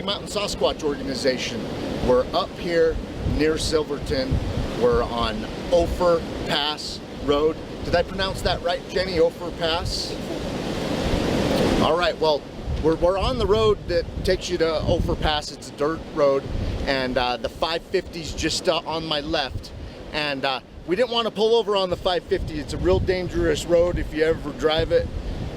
Mountain Sasquatch organization. We're up here near Silverton. We're on Ophir Pass Road. Did I pronounce that right, Jenny? Ophir Pass? All right, well, we're on the road that takes you to Ophir Pass. It's a dirt road, and the 550's just on my left. And we didn't want to pull over on the 550. It's a real dangerous road. If you ever drive it,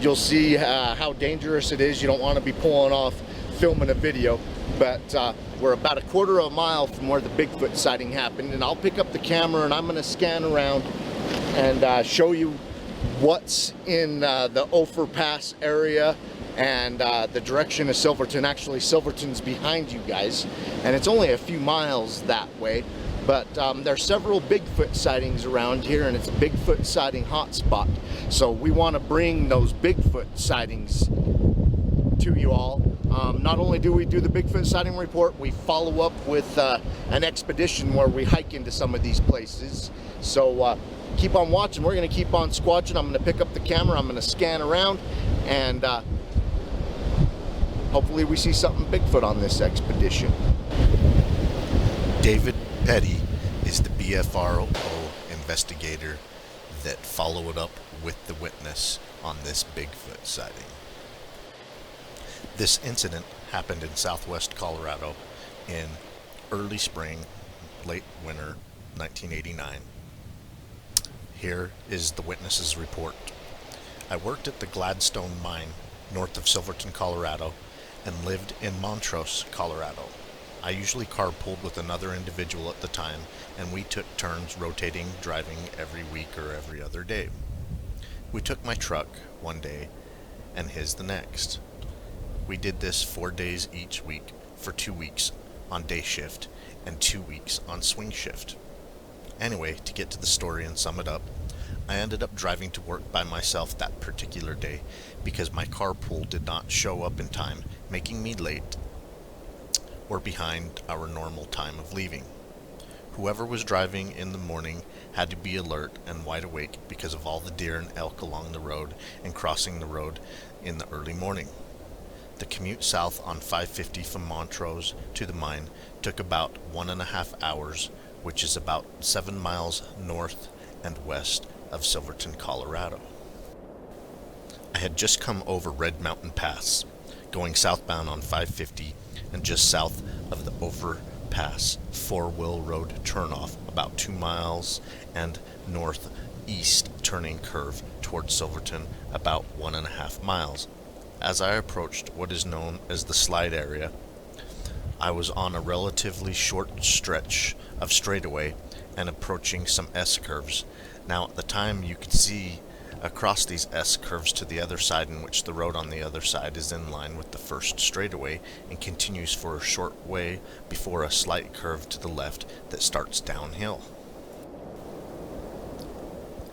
you'll see how dangerous it is. You don't want to be pulling off filming a video. But we're about a quarter of a mile from where the Bigfoot sighting happened, and I'll pick up the camera and I'm going to scan around and show you what's in the Ophir Pass area and the direction of Silverton. Actually, Silverton's behind you guys, and it's only a few miles that way. But there's several Bigfoot sightings around here, and it's a Bigfoot sighting hotspot. So we want to bring those Bigfoot sightings to you all. Not only do we do the Bigfoot sighting report, we follow up with an expedition where we hike into some of these places. So keep on watching. We're going to keep on squatching. I'm going to pick up the camera. I'm going to scan around, and hopefully we see something Bigfoot on this expedition. David Petty is the BFRO investigator that followed up with the witness on this Bigfoot sighting. This incident happened in southwest Colorado in early spring, late winter 1989. Here is the witness's report. I worked at the Gladstone mine north of Silverton, Colorado, and lived in Montrose, Colorado. I usually carpooled with another individual at the time, and we took turns rotating driving every week or every other day. We took my truck one day and his the next. We did this 4 days each week for 2 weeks on day shift and 2 weeks on swing shift. Anyway, to get to the story and sum it up, I ended up driving to work by myself that particular day because my carpool did not show up in time, making me late or behind our normal time of leaving. Whoever was driving in the morning had to be alert and wide awake because of all the deer and elk along the road and crossing the road in the early morning. The commute south on 550 from Montrose to the mine took about 1.5 hours, which is about 7 miles north and west of Silverton, Colorado. I had just come over Red Mountain Pass, going southbound on 550, and just south of the Ophir Pass 4-wheel road turnoff about 2 miles, and northeast turning curve towards Silverton about 1.5 miles. As I approached what is known as the slide area, I was on a relatively short stretch of straightaway and approaching some S-curves. Now at the time you could see across these S-curves to the other side, in which the road on the other side is in line with the first straightaway and continues for a short way before a slight curve to the left that starts downhill.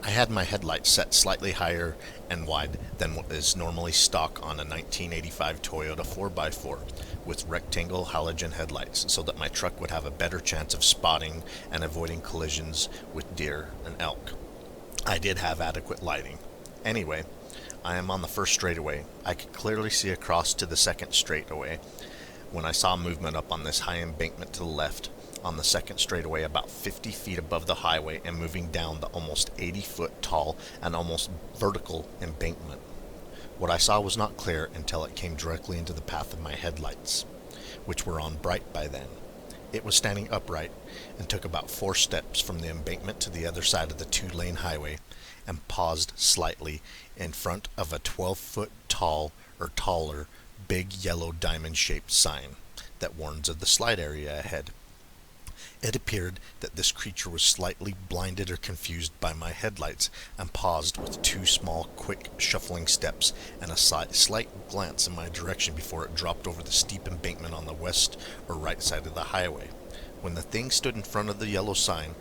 I had my headlights set slightly higher and wide than what is normally stock on a 1985 Toyota 4x4 with rectangle halogen headlights, so that my truck would have a better chance of spotting and avoiding collisions with deer and elk. I did have adequate lighting. Anyway, I am on the first straightaway. I could clearly see across to the second straightaway when I saw movement up on this high embankment to the left on the second straightaway about 50 feet above the highway and moving down the almost 80-foot tall and almost vertical embankment. What I saw was not clear until it came directly into the path of my headlights, which were on bright by then. It was standing upright and took about 4 steps from the embankment to the other side of the 2-lane highway and paused slightly in front of a 12-foot tall or taller big yellow diamond-shaped sign that warns of the slide area ahead. It appeared that this creature was slightly blinded or confused by my headlights and paused with 2 small, quick, shuffling steps and a slight glance in my direction before it dropped over the steep embankment on the west or right side of the highway. When the thing stood in front of the yellow sign,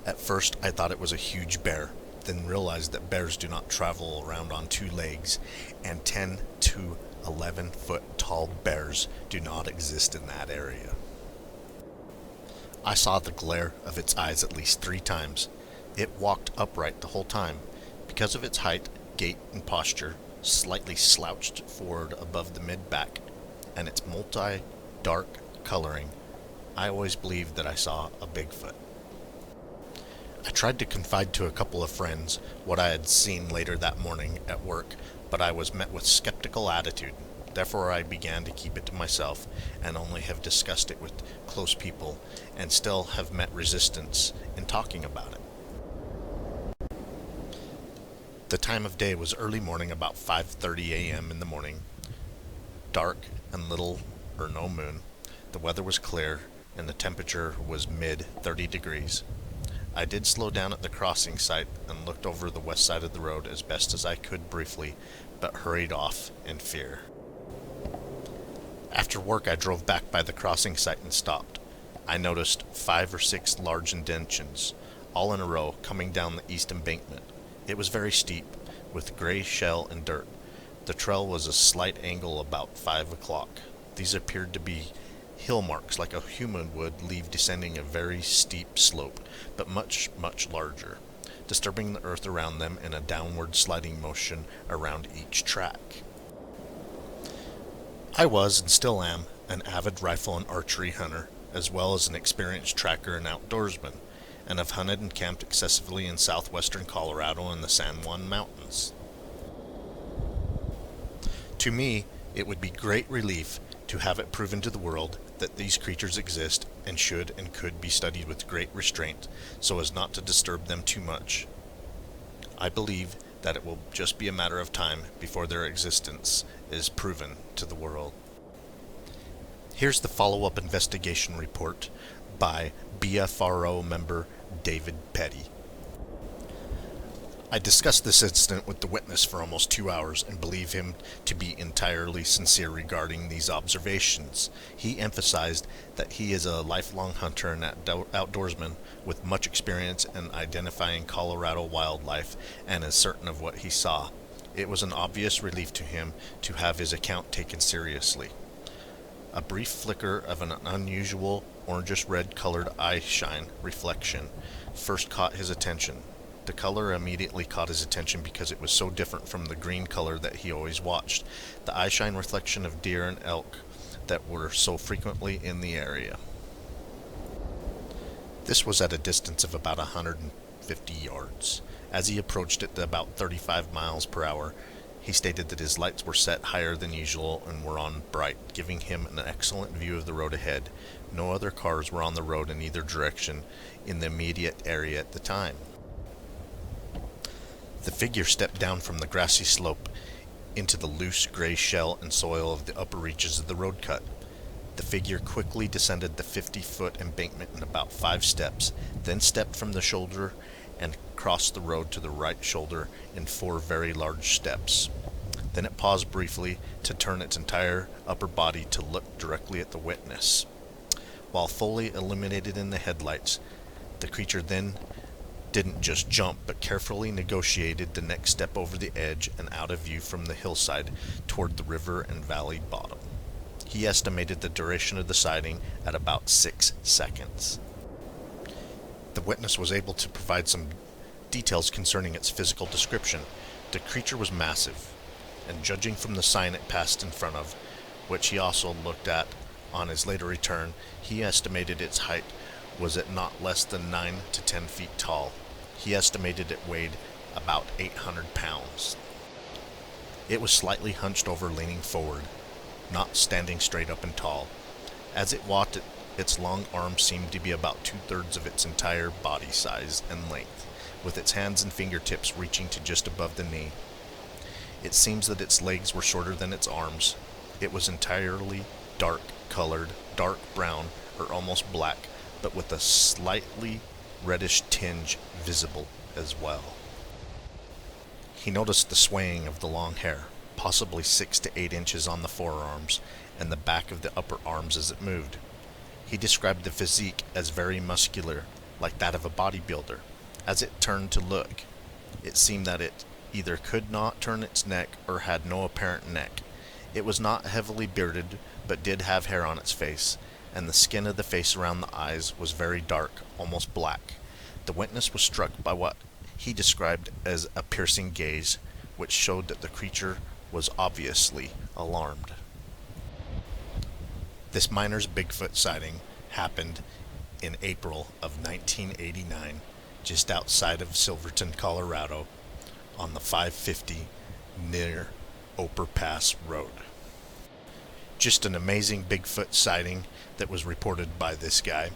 at first I thought it was a huge bear, then realized that bears do not travel around on 2 legs, and 10 to 11-foot tall bears do not exist in that area. I saw the glare of its eyes at least 3 times. It walked upright the whole time. Because of its height, gait, and posture, slightly slouched forward above the mid-back, and its multi-dark coloring, I always believed that I saw a Bigfoot. I tried to confide to a couple of friends what I had seen later that morning at work, but I was met with skeptical attitude. Therefore, I began to keep it to myself and only have discussed it with close people and still have met resistance in talking about it. The time of day was early morning, about 5:30 a.m. in the morning. Dark and little or no moon. The weather was clear and the temperature was mid 30 degrees. I did slow down at the crossing site and looked over the west side of the road as best as I could briefly, but hurried off in fear. After work, I drove back by the crossing site and stopped. I noticed 5 or 6 large indentions, all in a row, coming down the east embankment. It was very steep, with gray shell and dirt. The trail was a slight angle about 5 o'clock. These appeared to be hill marks like a human would leave descending a very steep slope, but much, much larger, disturbing the earth around them in a downward sliding motion around each track. I was, and still am, an avid rifle and archery hunter, as well as an experienced tracker and outdoorsman, and have hunted and camped excessively in southwestern Colorado and the San Juan Mountains. To me, it would be great relief to have it proven to the world that these creatures exist and should and could be studied with great restraint so as not to disturb them too much. I believe that it will just be a matter of time before their existence is proven to the world. Here's the follow-up investigation report by BFRO member David Petty. I discussed this incident with the witness for almost 2 hours and believe him to be entirely sincere regarding these observations. He emphasized that he is a lifelong hunter and outdoorsman with much experience in identifying Colorado wildlife and is certain of what he saw. It was an obvious relief to him to have his account taken seriously. A brief flicker of an unusual orangish-red colored eye shine reflection first caught his attention. The color immediately caught his attention because it was so different from the green color that he always watched, the eyeshine reflection of deer and elk that were so frequently in the area. This was at a distance of about 150 yards. As he approached it at about 35 miles per hour, he stated that his lights were set higher than usual and were on bright, giving him an excellent view of the road ahead. No other cars were on the road in either direction in the immediate area at the time. The figure stepped down from the grassy slope into the loose gray shell and soil of the upper reaches of the road cut. The figure quickly descended the 50-foot embankment in about 5 steps, then stepped from the shoulder and crossed the road to the right shoulder in 4 very large steps. Then it paused briefly to turn its entire upper body to look directly at the witness. While fully illuminated in the headlights, the creature then didn't just jump, but carefully negotiated the next step over the edge and out of view from the hillside toward the river and valley bottom. He estimated the duration of the sighting at about 6 seconds. The witness was able to provide some details concerning its physical description. The creature was massive, and judging from the sign it passed in front of, which he also looked at on his later return, he estimated its height was at not less than 9 to 10 feet tall. He estimated it weighed about 800 pounds. It was slightly hunched over, leaning forward, not standing straight up and tall. As it walked, its long arms seemed to be about 2/3 of its entire body size and length, with its hands and fingertips reaching to just above the knee. It seems that its legs were shorter than its arms. It was entirely dark colored, dark brown, or almost black, but with a slightly reddish tinge visible as well. He noticed the swaying of the long hair, possibly 6 to 8 inches on the forearms and the back of the upper arms as it moved. He described the physique as very muscular, like that of a bodybuilder. As it turned to look, it seemed that it either could not turn its neck or had no apparent neck. It was not heavily bearded, but did have hair on its face, and the skin of the face around the eyes was very dark, almost black. The witness was struck by what he described as a piercing gaze, which showed that the creature was obviously alarmed. This miner's Bigfoot sighting happened in April of 1989, just outside of Silverton, Colorado, on the 550 near Oper Pass Road. Just an amazing Bigfoot sighting that was reported by this guy.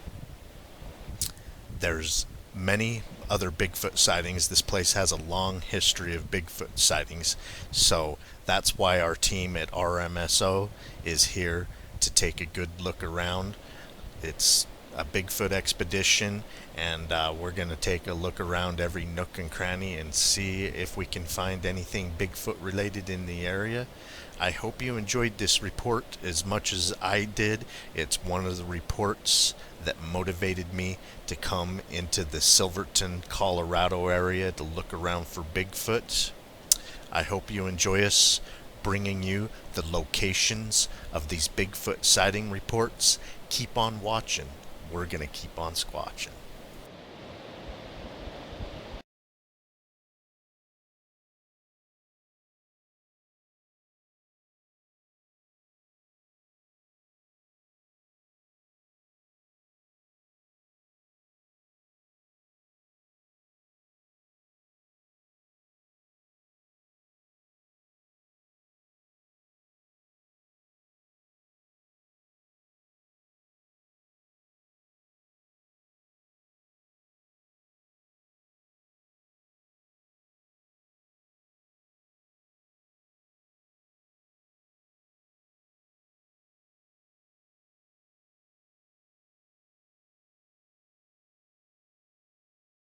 There's many other Bigfoot sightings. This place has a long history of Bigfoot sightings, so that's why our team at RMSO is here to take a good look around. It's a Bigfoot expedition, and we're going to take a look around every nook and cranny and see if we can find anything Bigfoot related in the area. I hope you enjoyed this report as much as I did. It's one of the reports that motivated me to come into the Silverton, Colorado area to look around for Bigfoot. I hope you enjoy us bringing you the locations of these Bigfoot sighting reports. Keep on watching. We're going to keep on squatching.